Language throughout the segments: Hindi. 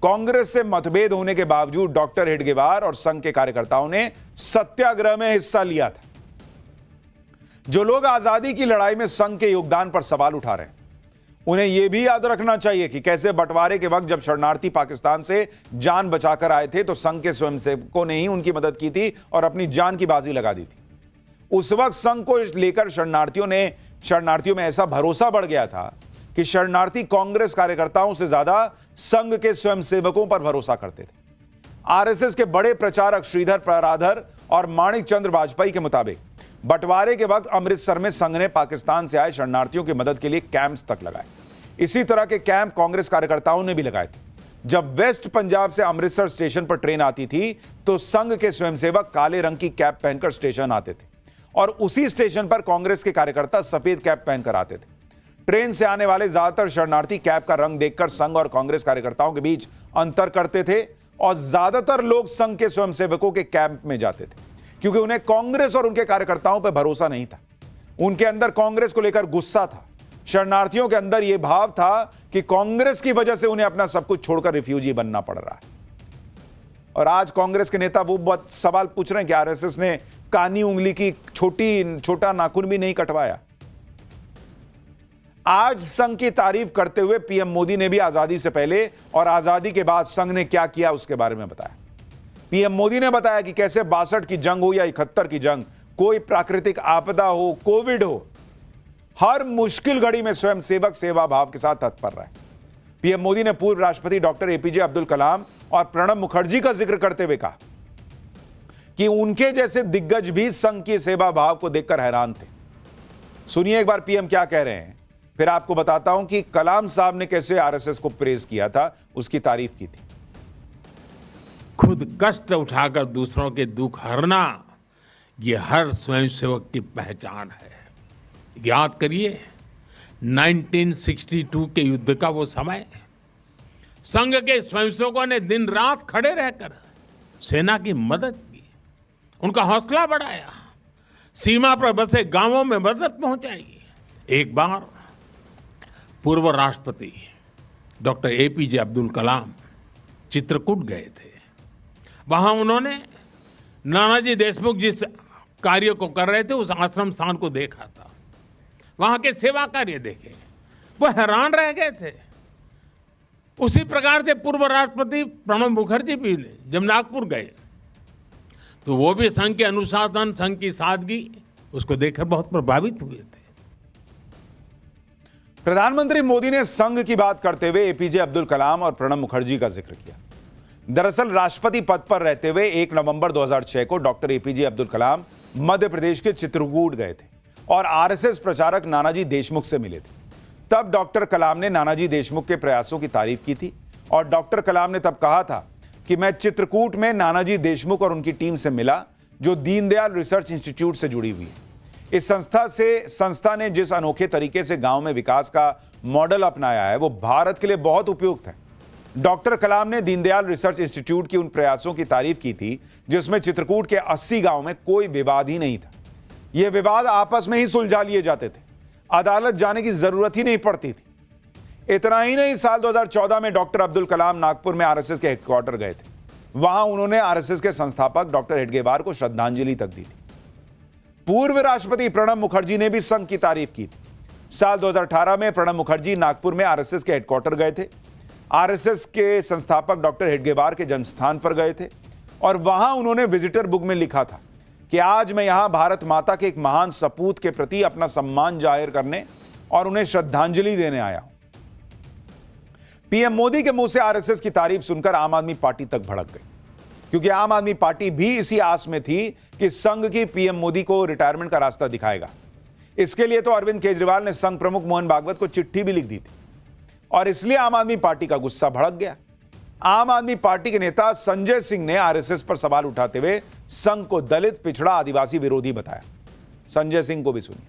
कांग्रेस से मतभेद होने के बावजूद डॉक्टर हेडगेवार और संघ के कार्यकर्ताओं ने सत्याग्रह में हिस्सा लिया था। जो लोग आजादी की लड़ाई में संघ के योगदान पर सवाल उठा रहे हैं, उन्हें यह भी याद रखना चाहिए कि कैसे बंटवारे के वक्त जब शरणार्थी पाकिस्तान से जान बचाकर आए थे तो संघ के स्वयंसेवकों ने ही उनकी मदद की थी और अपनी जान की बाजी लगा दी थी। उस वक्त संघ को लेकर शरणार्थियों में ऐसा भरोसा बढ़ गया था कि शरणार्थी कांग्रेस कार्यकर्ताओं से ज्यादा संघ के स्वयंसेवकों पर भरोसा करते थे। आरएसएस के बड़े प्रचारक श्रीधर पराधर और माणिक चंद्र वाजपेयी के मुताबिक बंटवारे के वक्त अमृतसर में संघ ने पाकिस्तान से आए शरणार्थियों की मदद के लिए कैंप्स तक लगाए। इसी तरह के कैंप कांग्रेस कार्यकर्ताओं ने भी लगाए थे। जब वेस्ट पंजाब से अमृतसर स्टेशन पर ट्रेन आती थी तो संघ के स्वयंसेवक काले रंग की कैप पहनकर स्टेशन आते थे और उसी स्टेशन पर कांग्रेस के कार्यकर्ता सफेद कैप पहनकर आते थे। ट्रेन से आने वाले ज्यादातर शरणार्थी कैप का रंग देखकर संघ और कांग्रेस कार्यकर्ताओं के बीच अंतर करते थे और ज्यादातर लोग संघ के स्वयंसेवकों के कैंप में जाते थे क्योंकि उन्हें कांग्रेस और उनके कार्यकर्ताओं पर भरोसा नहीं था। उनके अंदर कांग्रेस को लेकर गुस्सा था। शरणार्थियों के अंदर यह भाव था कि कांग्रेस की वजह से उन्हें अपना सब कुछ छोड़कर रिफ्यूजी बनना पड़ रहा है। और आज कांग्रेस के नेता वो बहुत सवाल पूछ रहे हैं कि आरएसएस ने कानी उंगली की छोटा नाखून भी नहीं कटवाया। आज संघ की तारीफ करते हुए पीएम मोदी ने भी आजादी से पहले और आजादी के बाद संघ ने क्या किया उसके बारे में बताया। पीएम मोदी ने बताया कि कैसे 62 की जंग हो या 71 की जंग, कोई प्राकृतिक आपदा हो, कोविड हो, हर मुश्किल घड़ी में स्वयंसेवक सेवा भाव के साथ तत्पर रहे। पीएम मोदी ने पूर्व राष्ट्रपति डॉक्टर एपीजे अब्दुल कलाम और प्रणब मुखर्जी का जिक्र करते हुए कहा कि उनके जैसे दिग्गज भी संघ की सेवा भाव को देखकर हैरान थे। सुनिए एक बार पीएम क्या कह रहे हैं, फिर आपको बताता हूं कि कलाम साहब ने कैसे आरएसएस को प्रेज किया था, उसकी तारीफ की थी। खुद कष्ट उठाकर दूसरों के दुख हरना, यह हर स्वयंसेवक की पहचान है। याद करिए 1962 के युद्ध का वो समय, संघ के स्वयंसेवकों ने दिन रात खड़े रहकर सेना की मदद की, उनका हौसला बढ़ाया, सीमा पर बसे गांवों में मदद पहुंचाई। एक बार पूर्व राष्ट्रपति डॉक्टर एपीजे अब्दुल कलाम चित्रकूट गए थे। वहां उन्होंने नानाजी देशमुख जिस कार्य को कर रहे थे उस आश्रम स्थान को देखा था, वहां के सेवा कार्य देखे, वो हैरान रह गए थे। उसी प्रकार से पूर्व राष्ट्रपति प्रणब मुखर्जी भी जब नागपुर गए तो वो भी संघ के अनुशासन, संघ की सादगी, उसको देखकर बहुत प्रभावित हुए थे। प्रधानमंत्री मोदी ने संघ की बात करते हुए एपीजे अब्दुल कलाम और प्रणब मुखर्जी का जिक्र किया। दरअसल राष्ट्रपति पद पर रहते हुए 1 नवंबर 2006 को डॉक्टर एपीजे अब्दुल कलाम मध्य प्रदेश के चित्रकूट गए थे और आरएसएस प्रचारक नानाजी देशमुख से मिले थे। तब डॉक्टर कलाम ने नानाजी देशमुख के प्रयासों की तारीफ की थी और डॉक्टर कलाम ने तब कहा था कि मैं चित्रकूट में नानाजी देशमुख और उनकी टीम से मिला जो दीनदयाल रिसर्च इंस्टीट्यूट से जुड़ी हुई है। इस संस्था ने जिस अनोखे तरीके से गांव में विकास का मॉडल अपनाया है वो भारत के लिए बहुत उपयुक्त है। डॉक्टर कलाम ने दीनदयाल रिसर्च इंस्टीट्यूट की उन प्रयासों की तारीफ की थी जिसमें चित्रकूट के 80 गांव में कोई विवाद ही नहीं था। ये विवाद आपस में ही सुलझा लिए जाते थे, अदालत जाने की जरूरत ही नहीं पड़ती थी। इतना ही नहीं, साल 2014 में डॉक्टर अब्दुल कलाम नागपुर में आरएसएस के हेडक्वार्टर गए थे। वहां उन्होंने आरएसएस के संस्थापक डॉक्टर हेडगेवार को श्रद्धांजलि तक दी थी। पूर्व राष्ट्रपति प्रणब मुखर्जी ने भी संघ की तारीफ की थी। साल 2018 में प्रणब मुखर्जी नागपुर में आरएसएस के हेडक्वार्टर गए थे। आरएसएस के संस्थापक डॉक्टर हेडगेवार के जन्मस्थान पर गए थे और वहां उन्होंने विजिटर बुक में लिखा था कि आज मैं यहां भारत माता के एक महान सपूत के प्रति अपना सम्मान जाहिर करने और उन्हें श्रद्धांजलि देने आया हूं। पीएम मोदी के मुंह से आरएसएस की तारीफ सुनकर आम आदमी पार्टी तक भड़क गई, क्योंकि आम आदमी पार्टी भी इसी आस में थी कि संघ की पीएम मोदी को रिटायरमेंट का रास्ता दिखाएगा। इसके लिए तो अरविंद केजरीवाल ने संघ प्रमुख मोहन भागवत को चिट्ठी भी लिख दी थी और इसलिए आम आदमी पार्टी का गुस्सा भड़क गया। आम आदमी पार्टी के नेता संजय सिंह ने आरएसएस पर सवाल उठाते हुए संघ को दलित, पिछड़ा, आदिवासी विरोधी बताया। संजय सिंह को भी सुनिए।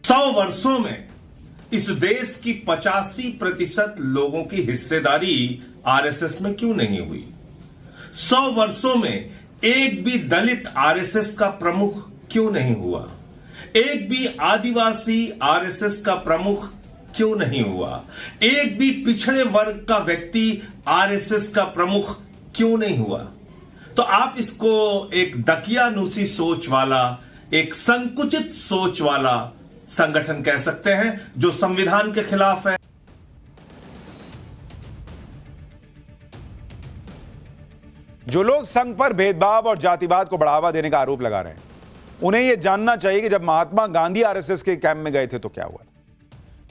100 वर्षों में इस देश की 85% लोगों की हिस्सेदारी आरएसएस में क्यों नहीं हुई? 100 वर्षों में एक भी दलित आरएसएस का प्रमुख क्यों नहीं हुआ? एक भी आदिवासी आरएसएस का प्रमुख क्यों नहीं हुआ? एक भी पिछड़े वर्ग का व्यक्ति आरएसएस का प्रमुख क्यों नहीं हुआ? तो आप इसको एक दकियानूसी सोच वाला, एक संकुचित सोच वाला संगठन कह सकते हैं जो संविधान के खिलाफ है। जो लोग संघ पर भेदभाव और जातिवाद को बढ़ावा देने का आरोप लगा रहे हैं, उन्हें यह जानना चाहिए कि जब महात्मा गांधी आरएसएस के कैंप में गए थे तो क्या हुआ था।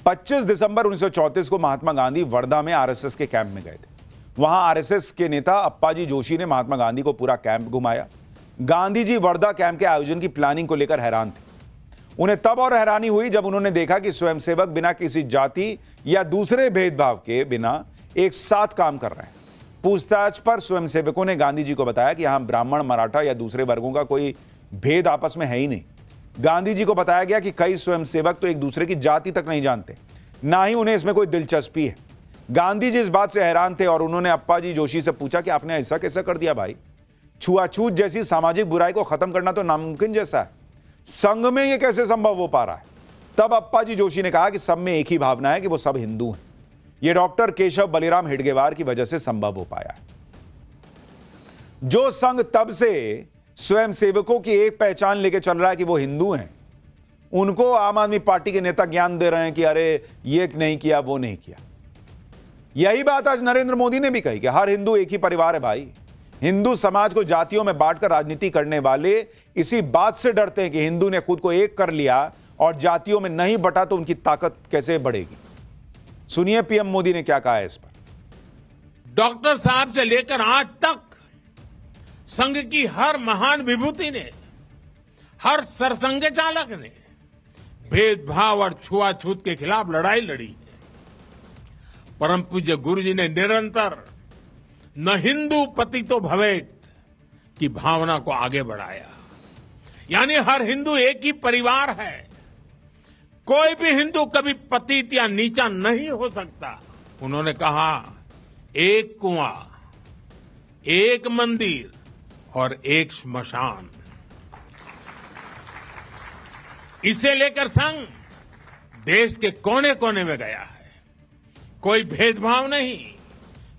25 दिसंबर 1934 को महात्मा गांधी वर्धा में आरएसएस के कैंप में गए थे। वहां आरएसएस के नेता अप्पाजी जोशी ने महात्मा गांधी को पूरा कैंप घुमाया। गांधी जी वर्धा कैंप के आयोजन की प्लानिंग को लेकर हैरान थे। उन्हें तब और हैरानी हुई जब उन्होंने देखा कि स्वयंसेवक बिना किसी जाति या दूसरे भेदभाव के बिना एक साथ काम कर रहे हैं। पूछताछ पर स्वयंसेवकों ने गांधी जी को बताया कि यहां ब्राह्मण, मराठा या दूसरे वर्गों का कोई भेद आपस में है ही नहीं। गांधी जी को बताया गया कि कई स्वयंसेवक तो एक दूसरे की जाति तक नहीं जानते, ना ही उन्हें इसमें कोई दिलचस्पी है। गांधी जी इस बात से हैरान थे और उन्होंने अप्पाजी जोशी से पूछा कि आपने ऐसा कैसे कर दिया भाई? छुआछूत जैसी सामाजिक बुराई को खत्म करना तो नामुमकिन जैसा है, संघ में यह कैसे संभव हो पा रहा है? तब अप्पाजी जोशी ने कहा कि सब में एक ही भावना है कि वो सब हिंदू हैं। यह डॉक्टर केशव बलिराम हेडगेवार की वजह से संभव हो पाया है। जो संघ तब से स्वयंसेवकों की एक पहचान लेके चल रहा है कि वो हिंदू हैं, उनको आम आदमी पार्टी के नेता ज्ञान दे रहे हैं कि अरे ये नहीं किया, वो नहीं किया। यही बात आज नरेंद्र मोदी ने भी कही कि हर हिंदू एक ही परिवार है भाई। हिंदू समाज को जातियों में बांटकर राजनीति करने वाले इसी बात से डरते हैं कि हिंदू ने खुद को एक कर लिया और जातियों में नहीं बटा तो उनकी ताकत कैसे बढ़ेगी। सुनिए पीएम मोदी ने क्या कहा है इस पर। डॉक्टर साहब से लेकर आज तक संघ की हर महान विभूति ने, हर सरसंघ चालक ने भेदभाव और छुआछूत के खिलाफ लड़ाई लड़ी है। परम पूज्य गुरु जी ने निरंतर न हिंदू पतितो भवेत की भावना को आगे बढ़ाया, यानी हर हिंदू एक ही परिवार है। कोई भी हिंदू कभी पतित या नीचा नहीं हो सकता। उन्होंने कहा एक कुआं, एक मंदिर और एक श्मशान। इसे लेकर संघ देश के कोने कोने में गया है। कोई भेदभाव नहीं,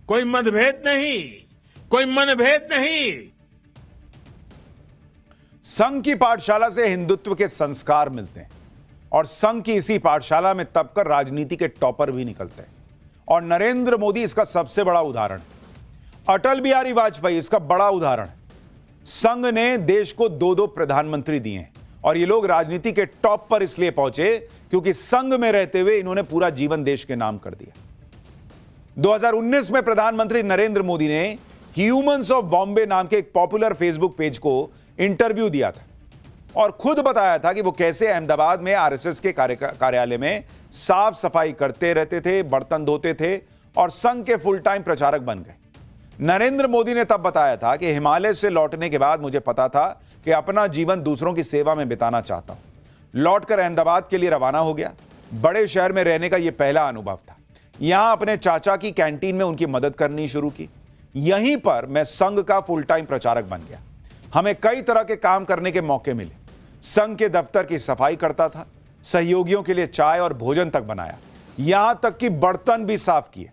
कोई मतभेद नहीं, कोई मनभेद नहीं। संघ की पाठशाला से हिंदुत्व के संस्कार मिलते हैं और संघ की इसी पाठशाला में तब कर राजनीति के टॉपर भी निकलते हैं। और नरेंद्र मोदी इसका सबसे बड़ा उदाहरण, अटल बिहारी वाजपेयी इसका बड़ा उदाहरण। संघ ने देश को 2-2 प्रधानमंत्री दिए हैं और ये लोग राजनीति के टॉप पर इसलिए पहुंचे क्योंकि संघ में रहते हुए इन्होंने पूरा जीवन देश के नाम कर दिया। 2019 में प्रधानमंत्री नरेंद्र मोदी ने ह्यूमंस ऑफ बॉम्बे नाम के एक पॉपुलर फेसबुक पेज को इंटरव्यू दिया था और खुद बताया था कि वो कैसे अहमदाबाद में आरएसएस के कार्यालय में साफ सफाई करते रहते थे, बर्तन धोते थे और संघ के फुल टाइम प्रचारक बन गए। नरेंद्र मोदी ने तब बताया था कि हिमालय से लौटने के बाद मुझे पता था कि अपना जीवन दूसरों की सेवा में बिताना चाहता हूं। लौटकर अहमदाबाद के लिए रवाना हो गया। बड़े शहर में रहने का यह पहला अनुभव था। यहां अपने चाचा की कैंटीन में उनकी मदद करनी शुरू की। यहीं पर मैं संघ का फुल टाइम प्रचारक बन गया। हमें कई तरह के काम करने के मौके मिले। संघ के दफ्तर की सफाई करता था, सहयोगियों के लिए चाय और भोजन तक बनाया, यहां तक कि बर्तन भी साफ किए।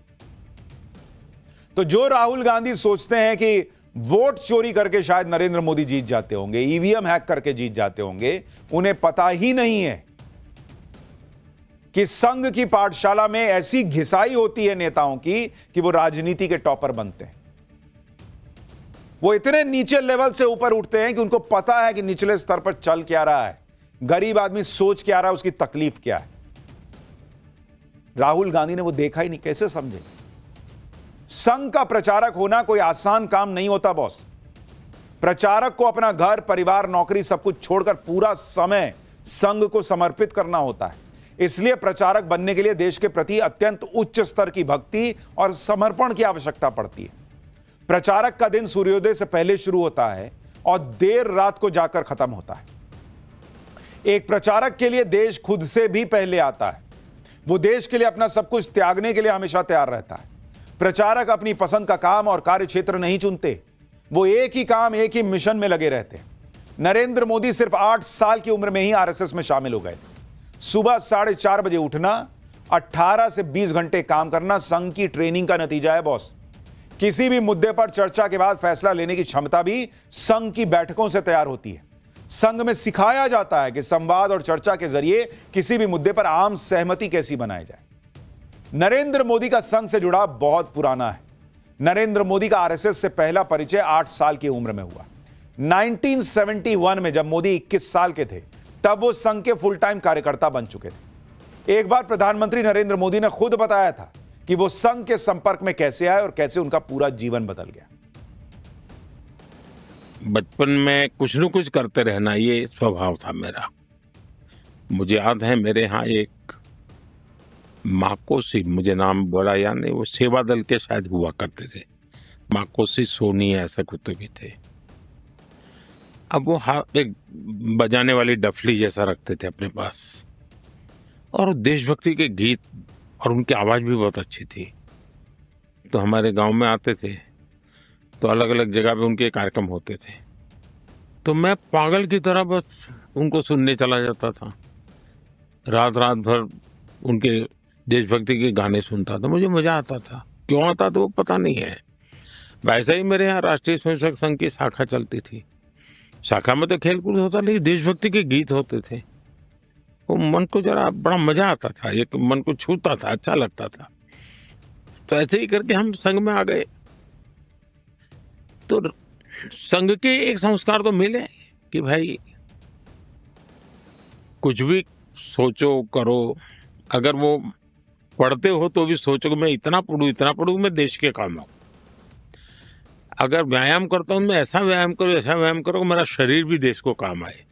तो जो राहुल गांधी सोचते हैं कि वोट चोरी करके शायद नरेंद्र मोदी जीत जाते होंगे, ईवीएम हैक करके जीत जाते होंगे, उन्हें पता ही नहीं है कि संघ की पाठशाला में ऐसी घिसाई होती है नेताओं की कि वो राजनीति के टॉपर बनते हैं। वो इतने नीचे लेवल से ऊपर उठते हैं कि उनको पता है कि निचले स्तर पर चल क्या रहा है, गरीब आदमी सोच क्या रहा है, उसकी तकलीफ क्या है। राहुल गांधी ने वो देखा ही नहीं, कैसे समझे? संघ का प्रचारक होना कोई आसान काम नहीं होता बॉस। प्रचारक को अपना घर, परिवार, नौकरी सब कुछ छोड़कर पूरा समय संघ को समर्पित करना होता है। इसलिए प्रचारक बनने के लिए देश के प्रति अत्यंत उच्च स्तर की भक्ति और समर्पण की आवश्यकता पड़ती है। प्रचारक का दिन सूर्योदय से पहले शुरू होता है और देर रात को जाकर खत्म होता है। एक प्रचारक के लिए देश खुद से भी पहले आता है। वो देश के लिए अपना सब कुछ त्यागने के लिए हमेशा तैयार रहता है। प्रचारक अपनी पसंद का काम और कार्य क्षेत्र नहीं चुनते, वो एक ही काम, एक ही मिशन में लगे रहते हैं। नरेंद्र मोदी सिर्फ 8 साल की उम्र में ही आरएसएस में शामिल हो गए थे। सुबह 4:30 बजे उठना 18 से 20 घंटे काम करना संघ की ट्रेनिंग का नतीजा है बॉस। किसी भी मुद्दे पर चर्चा के बाद फैसला लेने की क्षमता भी संघ की बैठकों से तैयार होती है। संघ में सिखाया जाता है कि संवाद और चर्चा के जरिए किसी भी मुद्दे पर आम सहमति कैसी बनाई जाए। नरेंद्र मोदी का संघ से जुड़ाव बहुत पुराना है। नरेंद्र मोदी का आरएसएस से पहला परिचय 8 साल की उम्र में हुआ। 1971 में जब मोदी 21 साल के थे तब वो संघ के फुल टाइम कार्यकर्ता बन चुके थे। एक बार प्रधानमंत्री नरेंद्र मोदी ने खुद बताया था कि वो संघ के संपर्क में कैसे आए और कैसे उनका पूरा जीवन बदल गया। बचपन में कुछ न कुछ करते रहना ये स्वभाव था मेरा। मुझे याद है मेरे यहाँ एक माकोसी, मुझे नाम बोला या नहीं, वो सेवा दल के शायद हुआ करते थे। माकोसी सोनी ऐसे कुत्ते भी थे। अब वो एक बजाने वाली डफली जैसा रखते थे अपने पास, और देशभक्ति के गीत, और उनकी आवाज़ भी बहुत अच्छी थी। तो हमारे गांव में आते थे तो अलग अलग जगह पे उनके कार्यक्रम होते थे, तो मैं पागल की तरह बस उनको सुनने चला जाता था। रात रात भर उनके देशभक्ति के गाने सुनता था। मुझे मजा आता था। क्यों आता था वो पता नहीं है। वैसे ही मेरे यहाँ राष्ट्रीय स्वयंसेवक संघ की शाखा चलती थी। शाखा में तो खेलकूद होता, लेकिन देशभक्ति के गीत होते थे। वो मन को जरा बड़ा मजा आता था, एक मन को छूता था, अच्छा लगता था। तो ऐसे ही करके हम संघ में आ गए। तो संघ के एक संस्कार तो मिले कि भाई कुछ भी सोचो करो, अगर वो पढ़ते हो तो भी सोचो कि मैं इतना पढ़ूं मैं देश के काम आऊं। अगर व्यायाम करता हूं मैं ऐसा व्यायाम करो मेरा शरीर भी देश को काम आए।